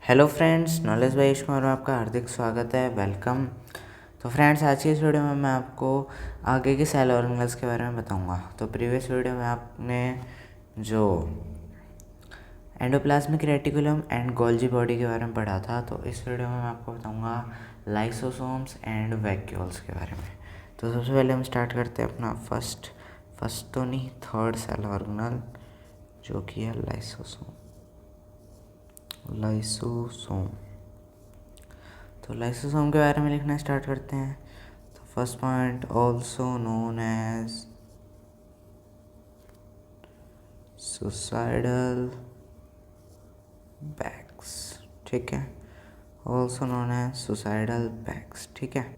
Hello friends, knowledge by Kumar में आपका हार्दिक स्वागत है। वेलकम। तो फ्रेंड्स, आज की इस वीडियो में मैं आपको आगे की सेल ऑर्गेनेल्स के बारे में बताऊंगा। तो प्रीवियस वीडियो में आपने जो endoplasmic reticulum and Golgi body के बारे में पढ़ा था, तो इस वीडियो में मैं आपको बताऊंगा लाइसोसोम्स एंड वैक्यूल्स के बारे में। तो सबसे पहले हम स्टार्ट करते हैं अपना फर्स्ट तो नहीं, थर्ड सेल ऑर्गेनल, जो कि है लाइसोसोम। तो लाइसोसोम के बारे में लिखना स्टार्ट करते हैं। तो first point, also known as suicidal bags. ठीक है, also known as suicidal bags. ठीक है।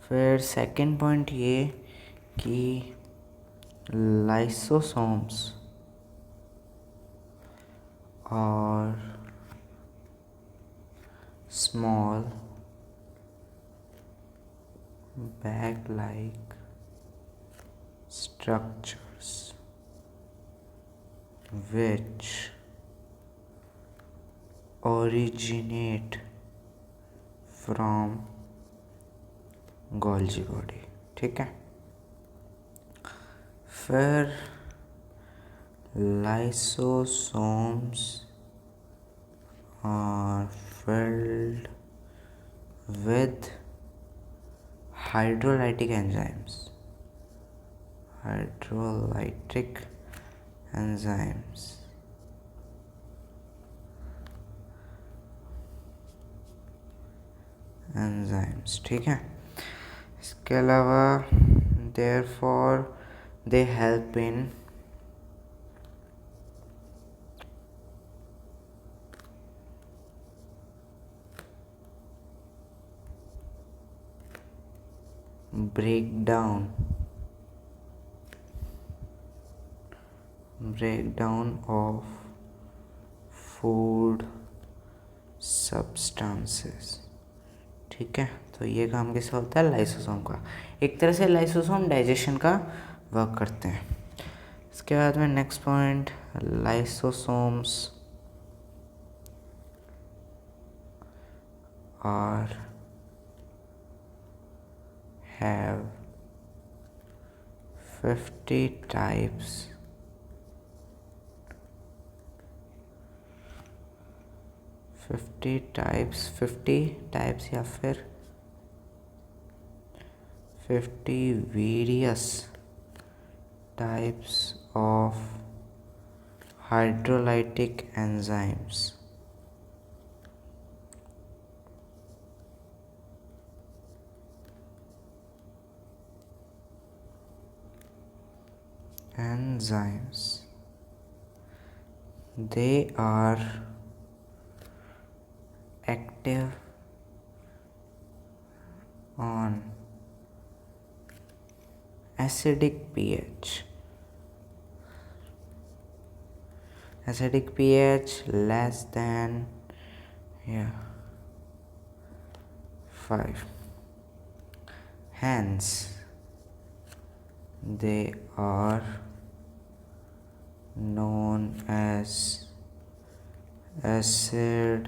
फिर सेकंड पॉइंट ये कि लाइसोसोम्स और small bag-like structures which originate from Golgi body। ठीक है। फिर lysosomes are filled with hydrolytic enzymes ठीक है। इसके अलावा therefore they help in breakdown of food substances। ठीक है। तो ये काम किसका होता है? लाइसोसोम का। एक तरह से लाइसोसोम डाइजेशन का वर्क करते हैं। इसके बाद में next point, lysosomes are have 50 types 50 types या फिर 50 various types of hydrolytic enzymes they are active on acidic pH less than 5. Hence they are known as acid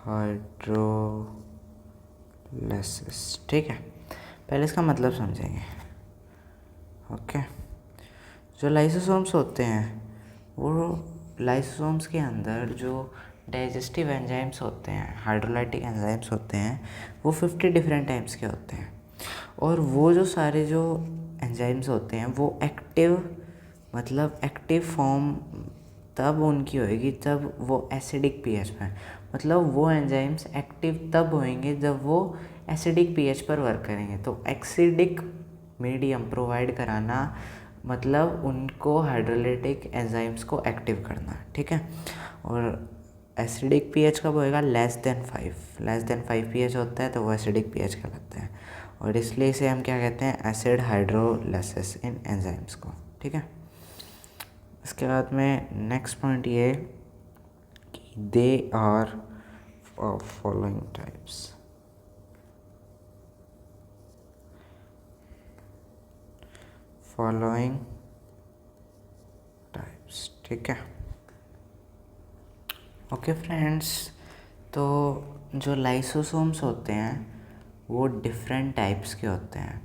hydrolysis. ठीक है, पहले इसका मतलब समझेंगे। ओके। जो लाइसोसोम्स होते हैं, वो लाइसोसोम्स के अंदर जो डाइजेस्टिव एंजाइम्स होते हैं, हाइड्रोलाइटिक एंजाइम्स होते हैं, वो 50 डिफरेंट टाइप्स के होते हैं। और वो जो सारे जो एंजाइम्स होते हैं वो एक्टिव फॉर्म तब उनकी होएगी जब वो एसिडिक पीएच पर, मतलब वो एंजाइम्स एक्टिव तब होंगे जब वो एसिडिक पीएच पर वर्क करेंगे। तो एसिडिक मीडियम प्रोवाइड कराना मतलब उनको हाइड्रोलाइटिक एंजाइम्स को एक्टिव करना। ठीक है। और एसिडिक पीएच कब होएगा? लेस देन 5 पीएच होता है तो वो एसिडिक पीएच कहलाता है। और इसलिए इसे हम क्या कहते हैं? एसिड हाइड्रोलाइसिस इन एंजाइम्स को। ठीक है। इसके बाद में नेक्स्ट पॉइंट ये कि दे आर फॉलोइंग टाइप्स। ठीक है। ओके फ्रेंड्स, तो जो लाइसोसोम्स होते हैं वो डिफरेंट टाइप्स के होते हैं।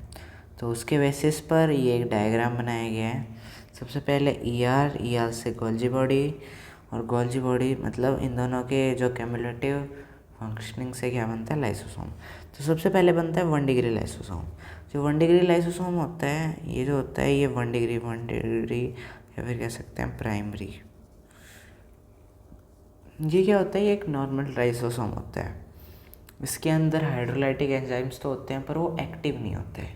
तो उसके बेसिस पर ये एक डायग्राम बनाया गया है। सबसे पहले ई आर से गोल्जी बॉडी, और गोल्जी बॉडी मतलब इन दोनों के जो कैमुलेटिव फंक्शनिंग से क्या बनता है, लाइसोसोम। तो सबसे पहले बनता है 1 डिग्री लाइसोसोम। जो 1 डिग्री लाइसोसोम होता है, ये जो होता है ये 1 डिग्री या फिर कह सकते हैं प्राइमरी। ये क्या होता है, ये एक नॉर्मल लाइसोसोम होता है। इसके अंदर हाइड्रोलाइटिक एंजाइम्स तो होते हैं पर वो एक्टिव नहीं होते।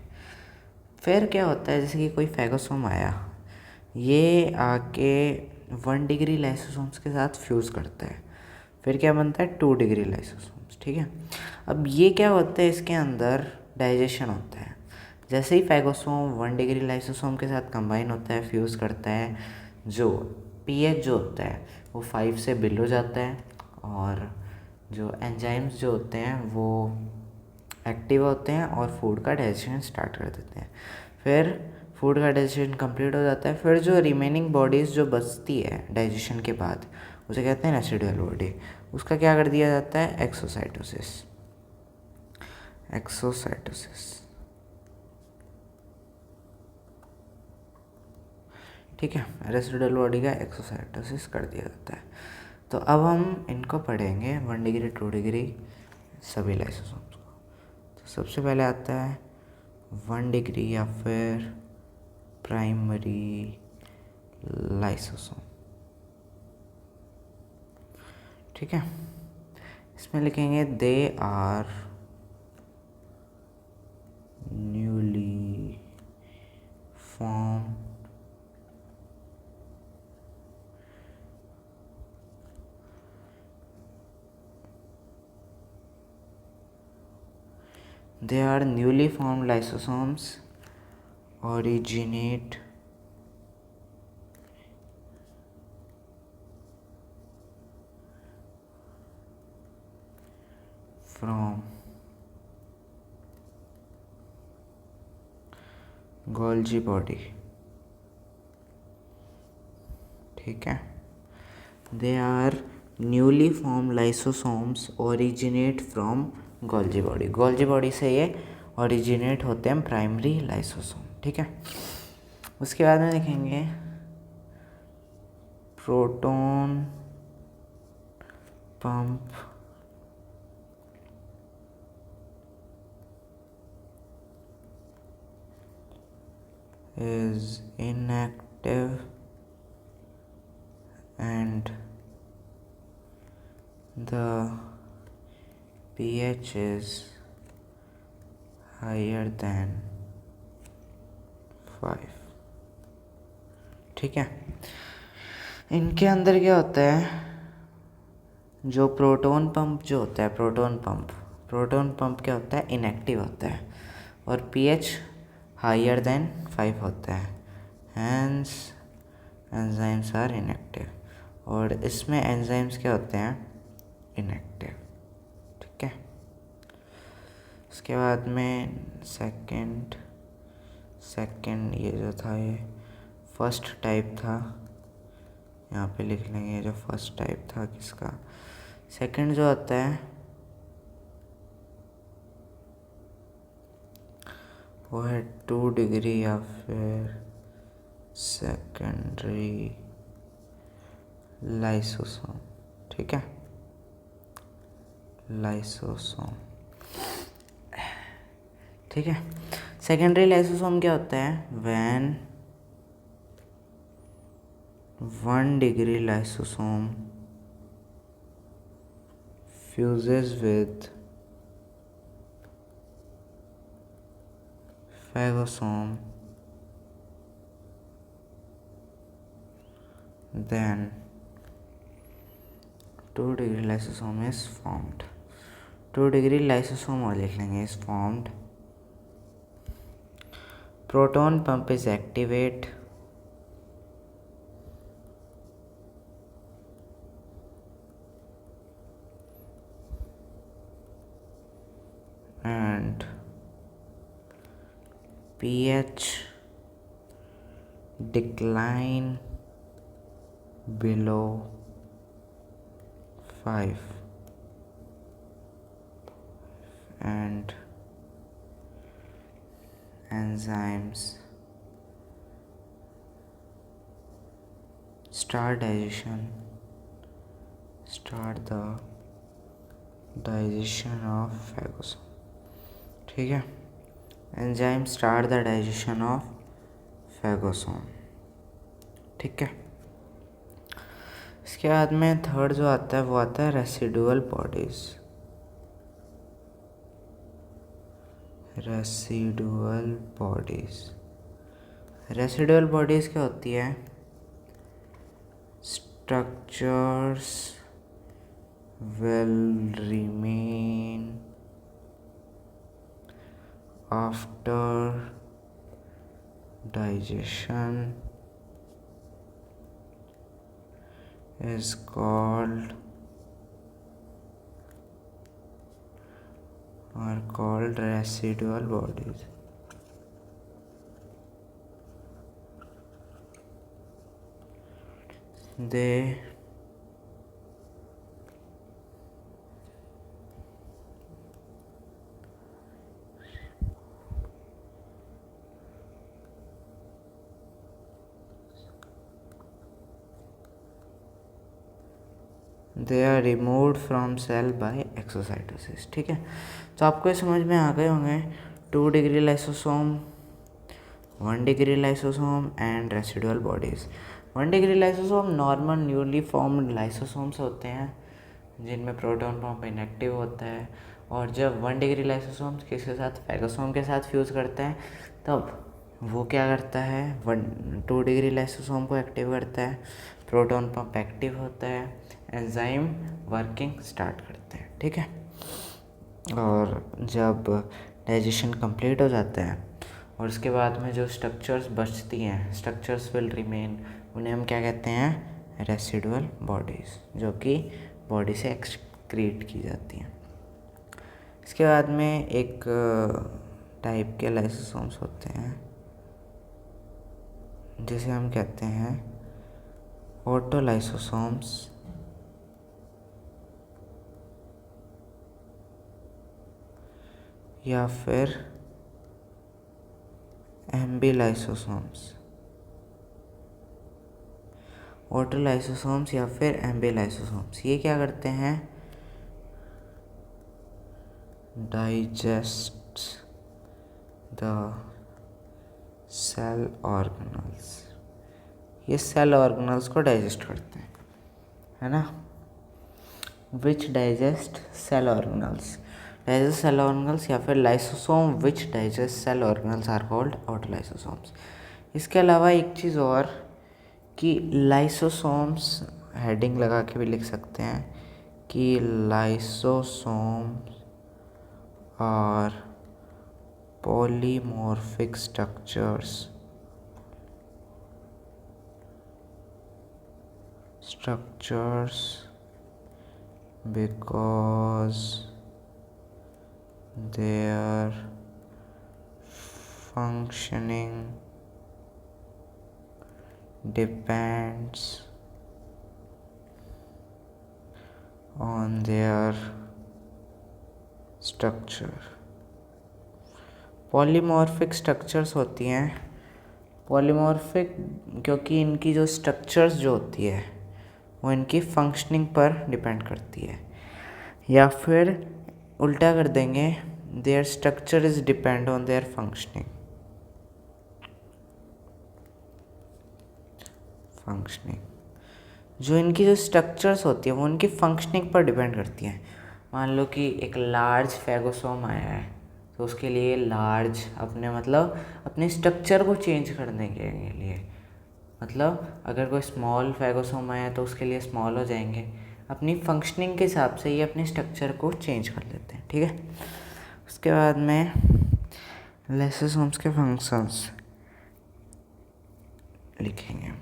फिर क्या होता है, जैसे कि कोई फैगोसोम आया, ये आके 1 डिग्री लाइसोसोम्स के साथ फ्यूज़ करता है। फिर क्या बनता है, 2 डिग्री लाइसोसोम्स। ठीक है, अब ये क्या होता है, इसके अंदर डाइजेशन होता है। जैसे ही फैगोसोम 1 डिग्री लाइसोसोम के साथ कंबाइन होता है, फ्यूज़ करता है, जो पीएच जो होता है वो 5 से बिलो जाता है, और जो एंजाइम्स जो होते हैं वो एक्टिव होते हैं और फूड का डाइजेशन स्टार्ट कर देते हैं। फिर फूड का डाइजेशन कंप्लीट हो जाता है। फिर जो रिमेनिंग बॉडीज़ जो बचती है डाइजेशन के बाद, उसे कहते हैं रेसिडुअल बॉडी। उसका क्या कर दिया जाता है, एक्सोसाइटोसिस। एक्सोसाइटोसिस, ठीक है, रेसिडुअल बॉडी का एक्सोसाइटोसिस कर दिया जाता है। तो अब हम इनको पढ़ेंगे 1 डिग्री 2 डिग्री सभी लाइसोसोम्स को। तो सबसे पहले आता है 1 डिग्री या फिर प्राइमरी लाइसोसोम। ठीक है, इसमें लिखेंगे they are newly form they are newly formed lysosomes originate from Golgi body। ठीक है, they are newly formed lysosomes originate from Golgi body। Golgi body से ये originate होते हैं प्राइमरी लाइसोसोम। ठीक है, उसके बाद में देखेंगे proton pump is inactive and the pH is higher than 5। ठीक है, इनके अंदर क्या होता है, जो प्रोटोन पंप जो होता है, प्रोटोन पंप क्या होता है, इनएक्टिव होता है, और पीएच हायर देन 5 होता है। हैंस एंजाइम्स आर इनएक्टिव, और इसमें एंजाइम्स क्या होते हैं, इनएक्टिव। ठीक है, उसके बाद में सेकंड ये जो था, ये फर्स्ट टाइप था, यहाँ पे लिख लेंगे जो फर्स्ट टाइप था किसका। सेकंड जो आता है वो है 2 डिग्री या फिर सेकेंडरी लाइसोसोम। ठीक है, लाइसोसोम। ठीक है, सेकेंडरी लाइसोसोम क्या होता है, when 1 degree lysosome fuses with phagosome, then 2 degree lysosome is formed। 2 degree lysosome और लिख लेंगे is formed। proton pump is activate and pH decline below 5 and enzymes start the digestion of phagosome. ठीक है, enzyme start the digestion of phagosome. ठीक है, इसके बाद में थर्ड जो आता है वो आता है रेसिडुअल बॉडीज. रेसिडुअल बॉडीज क्या होती है? Structures will remain after digestion is called residual bodies. They are removed from cell by exocytosis. ठीक है, तो आपको ये समझ में आ गए होंगे 2 degree lysosome, 1 degree lysosome and residual bodies. 1 degree lysosome normal newly formed lysosomes होते हैं जिनमें प्रोटॉन पंप इनएक्टिव होता है, और जब 1 डिग्री लाइसोसोम्स किसके साथ, फैगोसोम के साथ फ्यूज़ करते हैं, तब वो क्या करता है, 2 डिग्री लाइसोसोम को एक्टिव करता है, प्रोटॉन पंप एक्टिव होता है, एंजाइम वर्किंग स्टार्ट करते हैं. ठीक है, और जब डाइजेशन कंप्लीट हो जाता है और उसके बाद में जो स्ट्रक्चर्स बचती हैं, स्ट्रक्चर्स विल रिमेन, उन्हें हम क्या कहते हैं, रेसिडुअल बॉडीज़, जो कि बॉडी से एक्सक्रीट की जाती हैं. इसके बाद में एक टाइप के लाइसोसोम्स होते हैं जिसे हम कहते हैं ऑटोलाइसोसोम्स या फिर एम्बिलाइसोसोम्स. ऑटोलाइसोसोम्स या फिर एम्बिलाइसोसोम्स ये क्या करते हैं, डाइजेस्ट द सेल ऑर्गेनल्स. ये सेल ऑर्गेनल्स को डाइजेस्ट करते हैं, है ना. विच डाइजेस्ट सेल ऑर्गेनल्स या फिर lysosome which digest cell organelles are called autolysosomes. इसके अलावा एक चीज़ और कि लाइसोसोम्स हेडिंग लगा के भी लिख सकते हैं कि lysosomes are polymorphic structures because their functioning depends on their structure. Polymorphic structures होती हैं, पॉलीमॉर्फिक क्योंकि इनकी जो स्ट्रक्चर्स जो होती है वो इनकी फंक्शनिंग पर डिपेंड करती है, या फिर उल्टा कर देंगे, there structure is depend on their functioning. जो इनकी जो स्ट्रक्चर्स होती है वो इनकी फंक्शनिंग पर डिपेंड करती हैं. मान लो कि एक लार्ज फैगोसोम आया है तो उसके लिए लार्ज अपने स्ट्रक्चर को चेंज करने के लिए, मतलब अगर कोई स्मॉल फैगोसोम आया है तो उसके लिए स्मॉल हो जाएंगे. अपनी फंक्शनिंग के हिसाब से ये अपने स्ट्रक्चर को चेंज कर लेते हैं. ठीक है, उसके बाद में लाइसोसोम्स के फंक्शंस लिखेंगे.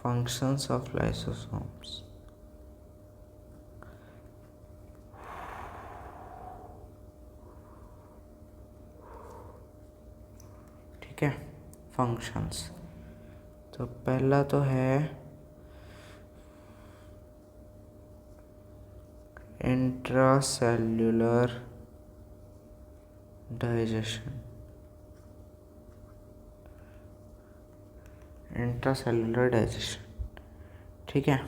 Functions of lysosomes. ठीक है, फंक्शंस तो पहला तो है इंट्रासेल्युलर डाइजेशन, इंट्रासेल्युलर डाइजेशन, ठीक है।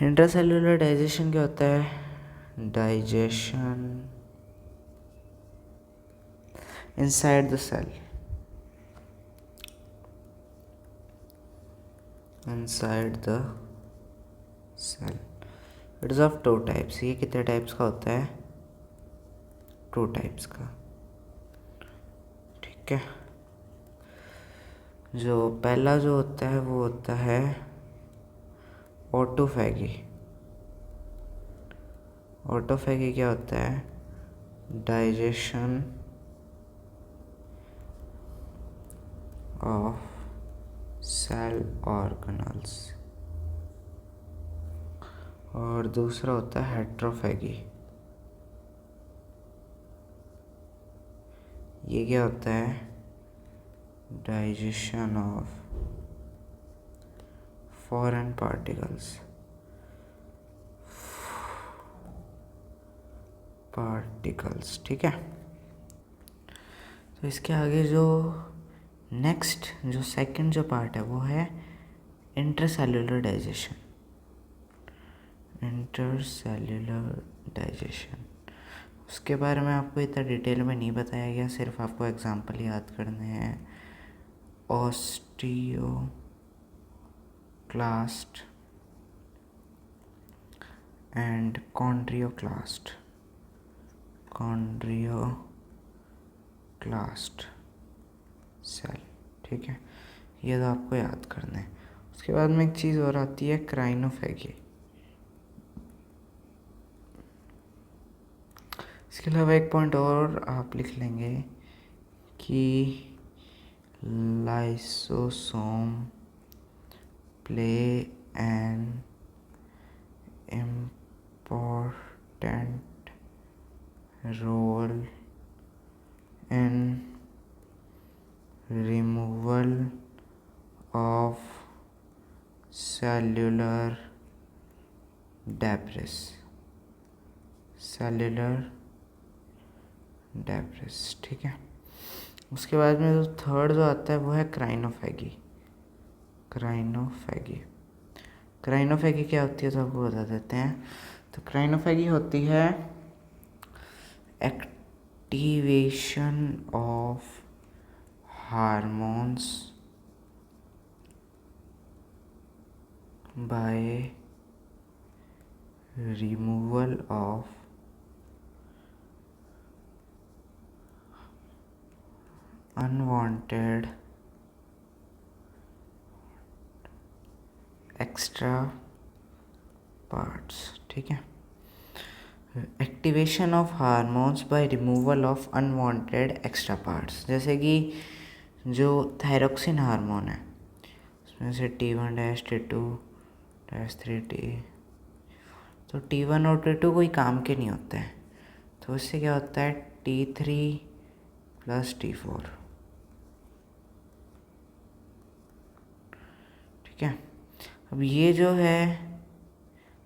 इंट्रासेल्युलर डाइजेशन क्या होता है? Digestion inside the cell, inside the cell. It is of two types. ये कितने टाइप्स का होता है? टू टाइप्स का, ठीक है। जो पहला जो होता है वो होता है ऑटोफैगी। ऑटोफैगी क्या होता है? Digestion of cell organelles. और दूसरा होता है हेट्रोफैगी। ये क्या होता है? डाइजेशन ऑफ फॉरेन पार्टिकल्स, ठीक है। तो इसके आगे जो नेक्स्ट जो सेकंड जो पार्ट है वो है इंटरसेल्युलर डाइजेशन। इंटरसेल्युलर डाइजेशन, उसके बारे में आपको इतना डिटेल में नहीं बताया गया, सिर्फ आपको एग्जांपल याद करने हैं। ऑस्टियोक्लास्ट एंड कॉन्ड्रियोक्लास्ट, सेल, ठीक है। ये तो आपको याद करना है। उसके बाद में एक चीज़ और आती है क्राइनोफैगी। इसके अलावा एक पॉइंट और आप लिख लेंगे कि lysosome play an important role in removal of cellular debris, ठीक है। उसके बाद में जो थर्ड जो आता है वो है क्राइनोफैगी। क्राइनोफैगी क्या होती है तो आपको बता देते हैं। तो क्राइनोफैगी होती है activation of hormones by removal of unwanted extra parts, ठीक है। Activation of hormones by removal of unwanted extra parts, जैसे कि जो थायरोक्सिन हार्मोन है उसमें से T1 T2 T3 तो T1 और T2 कोई काम के नहीं होते हैं, तो इससे क्या होता है T3 + T4, ठीक है। अब ये जो है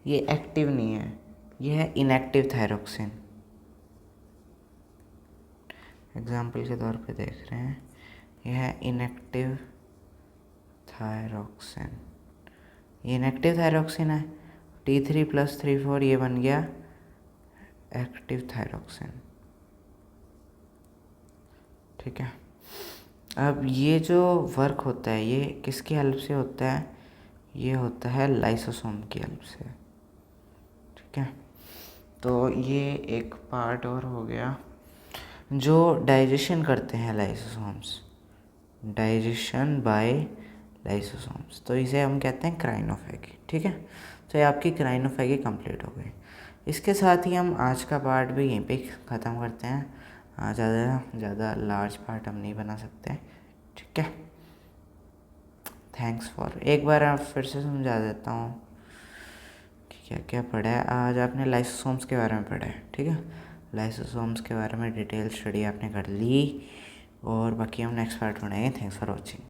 ये एक्टिव नहीं है, ये है इनएक्टिव थायरोक्सिन। एग्जाम्पल के तौर पे देख रहे हैं, यह है इनएक्टिव थायरोक्सिन। ये इनएक्टिव थायरोक्सिन है। T3 + 3 ये बन गया एक्टिव थायरोक्सिन, ठीक है। अब ये जो वर्क होता है ये किसकी हेल्प से होता है? ये होता है लाइसोसोम की हेल्प से, ठीक है। तो ये एक पार्ट और हो गया जो डाइजेशन करते हैं लाइसोसोम्स, डाइजेशन बाय लाइसोसोम्स, तो इसे हम कहते हैं क्राइनोफैगी, ठीक है। तो ये आपकी क्राइनोफैगी कंप्लीट हो गई। इसके साथ ही हम आज का पार्ट भी यहीं पे ख़त्म करते हैं। ज़्यादा लार्ज पार्ट हम नहीं बना सकते, ठीक है। थैंक्स फॉर, एक बार आप फिर से समझा देता हूँ कि क्या क्या पढ़ा है। आज आपने लाइसोसोम्स के बारे में पढ़ा है, ठीक है। लाइसोसोम्स के बारे में डिटेल स्टडी आपने कर ली और बाकी हम नेक्स्ट पार्ट बनाएंगे। Thanks for watching.